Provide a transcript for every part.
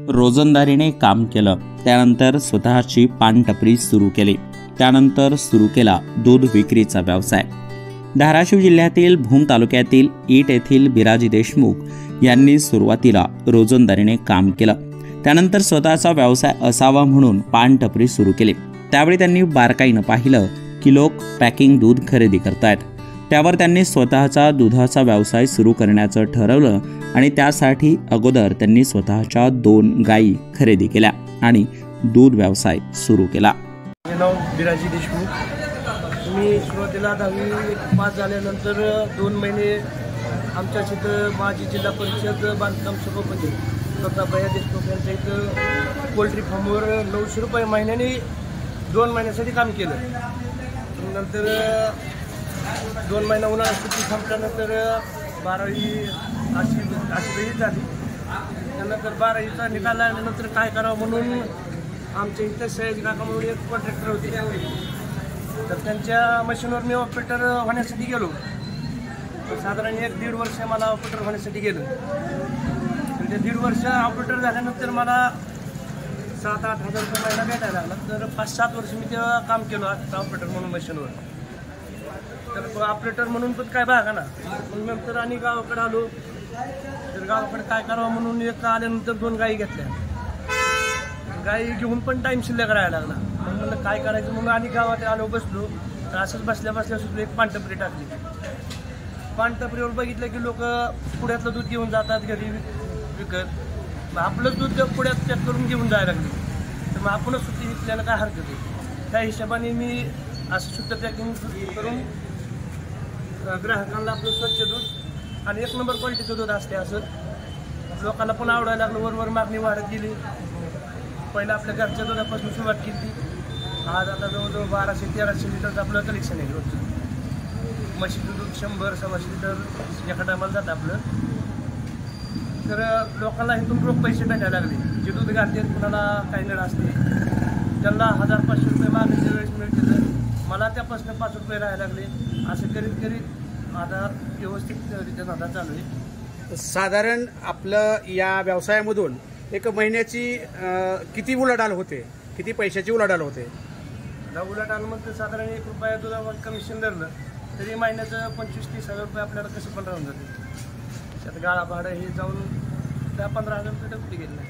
रोजंदारीने काम केलं, त्यानंतर स्वतःची पान टपरी सुरू केली, त्यानंतर सुरू केला दूध विक्रीचा व्यवसाय। धाराशिव जिल्ह्यातील भूम तालुक्यातील ईट येथील बिराजी देशमुख यांनी सुरुवातीला रोजंदारीने काम केलं, त्यानंतर स्वतःचा व्यवसाय असावा म्हणून पान टपरी सुरू केली। त्यावेळी त्यांनी बारकाईनं पाहिलं की लोक पॅकिंग दूध खरेदी करतायत। त्यावर त्यांनी स्वतःचा दुधाचा व्यवसाय सुरू करण्याचं ठरवलं आणि त्यासाठी अगोदर त्यांनी स्वतःच्या 2 गायी खरेदी केल्या आणि दूध व्यवसाय सुरू केला। माझे नाव बिराजी देशमुख। मी सुरुवातीला 10वी पास झाल्यानंतर 2 महिने आमच्या इथं माजी जिल्हा परिषद बांधकाम सभापती स्वतःभैया देशमुख यांच्या इथं पोल्ट्री फार्मवर 900 रुपये महिन्याने 2 महिन्यासाठी काम केलं। नंतर 2 महिना उन्हाळा सुट्टी संपल्यानंतर 12वी अशी झाली। त्यानंतर 12वीचा निकाल लागल्यानंतर काय करावं म्हणून आमच्या इथं सयाजी काका म्हणून एक कॉन्ट्रॅक्टर होते, तर त्यांच्या मशीनवर मी ऑपरेटर होण्यासाठी गेलो। साधारण 1-1.5 वर्ष मला ऑपरेटर होण्यासाठी गेलं। तर ते 1.5 वर्ष ऑपरेटर झाल्यानंतर मला 7-8 हजार रुपये महिना भेटायला लागला। तर 5-7 वर्ष मी तेव्हा काम केलं ऑपरेटर म्हणून मशीनवर। तर ऑपरेटर म्हणून पण काय बघा ना, मग नंतर आणि गावाकडे आलो। तर गावाकडे काय करावं म्हणून एक आल्यानंतर 2 गायी घेतल्या। गायी घेऊन पण टाईम शिल्लक राहायला लागला। मग म्हणलं काय करायचं म्हणून आणि गावात आलो, बसलो। तर असंच बसल्या सुद्धा एक पान टपरी टाकली। पान टपरीवर बघितलं की लोक पुढ्यातलं दूध घेऊन जातात घरी विकत, आपलंच दूध पुढ्यात पॅक करून घेऊन जायला लागले। तर मग आपणच सुट्टी विकल्याला काय हरकत आहे। त्या हिशोबाने मी असं शुद्ध पॅकिंग करून ग्राहकांना आपलं स्वच्छ दूध आणि 1 नंबर क्वालिटीचं दूध असते असं लोकांना पण आवडायला लागलं। वर मागणी वाढत गेली। पहिलं आपल्या घरच्या दुधापासून सुरुवात केली, आज आता जवळजवळ 1200-1300 लिटरचं आपलं कलेक्शन आहे रोजचं। म्हशीचं दूध 100-125 लिटर एका टायमाला जातं आपलं। तर लोकांना इथून रोख पैसे भेटायला लागले। जे दूध घालते कुणाला काही नळ असते त्यांना 1000-500 रुपये मागणीच्या वेळेस मिळते, मला त्यापासून 5 रुपये राहायला लागले। असं करीत करीत आता व्यवस्थित धंदा चालू आहे। साधारण आपलं या व्यवसायामधून एक महिन्याची किती उलाढाल होते, किती पैशाची उलाढाल होते? उलाढाल म्हणते साधारण 1 रुपया दुधावर कमिशन धरलं तरी महिन्याचं 25-30 हजार रुपये आपल्याला कसं पण राहून जाते। त्यात गाळा भाडं हे जाऊन 10-15 हजार रुपये टपली गेले।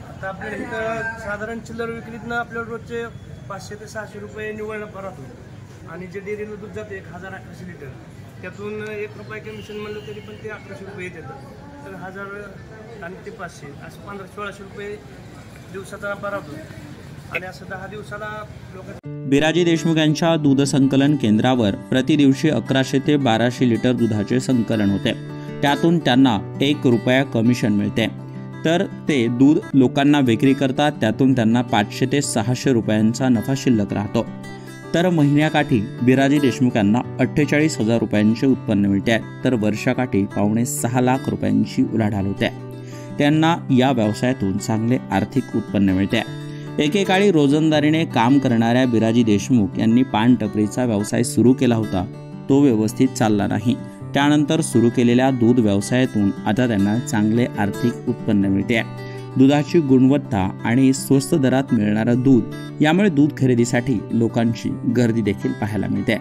आता आपल्याला इथं साधारण चिल्लर विक्रीतनं आपल्याला रोजचे 500 ते 600 रुपये निव्वळ नफा राहतो। आणि जे डेअरीला दूध जाते 1000-1100 लिटर, त्यातून 1 रुपया कमिशन म्हणलं तरी पण ते 1100 रुपये येतात। तर 1000 आणि ते 500 असं 1500-1600 रुपये दिवसाचा नफा राहतो। आणि असं 10 दिवसाला लोक। बिराजी देशमुख यांच्या दूध संकलन केंद्रावर प्रति दिवशी 1100 ते 1200 लिटर दुधाचे संकलन होते। त्यातून त्यांना 1 रुपया कमिशन मिळते, तर ते दूध लोकांना विक्री करतात, त्यातून त्यांना 500 ते 600 रुपयांचा नफा शिल्लक राहतो। तर महिन्याकाठी बिराजी देशमुख यांना 48,000 रुपयांचे उत्पन्न मिळते, तर वर्षाकाठी 5.5 लाख रुपयांची उलाढाल होते। त्यांना या व्यवसायातून चांगले आर्थिक उत्पन्न मिळते। एकेकाळी रोजंदारीने काम करणाऱ्या बिराजी देशमुख यांनी पान टपरीचा व्यवसाय सुरू केला होता, तो व्यवस्थित चालला नाही। त्यानंतर सुरू केलेल्या दूध व्यवसायातून आता त्यांना चांगले आर्थिक उत्पन्न मिळते। दुधाची गुणवत्ता आणि स्वस्त दरात मिळणारं दूध यामुळे दूध खरेदीसाठी लोकांची गर्दी देखील पाहायला मिळते।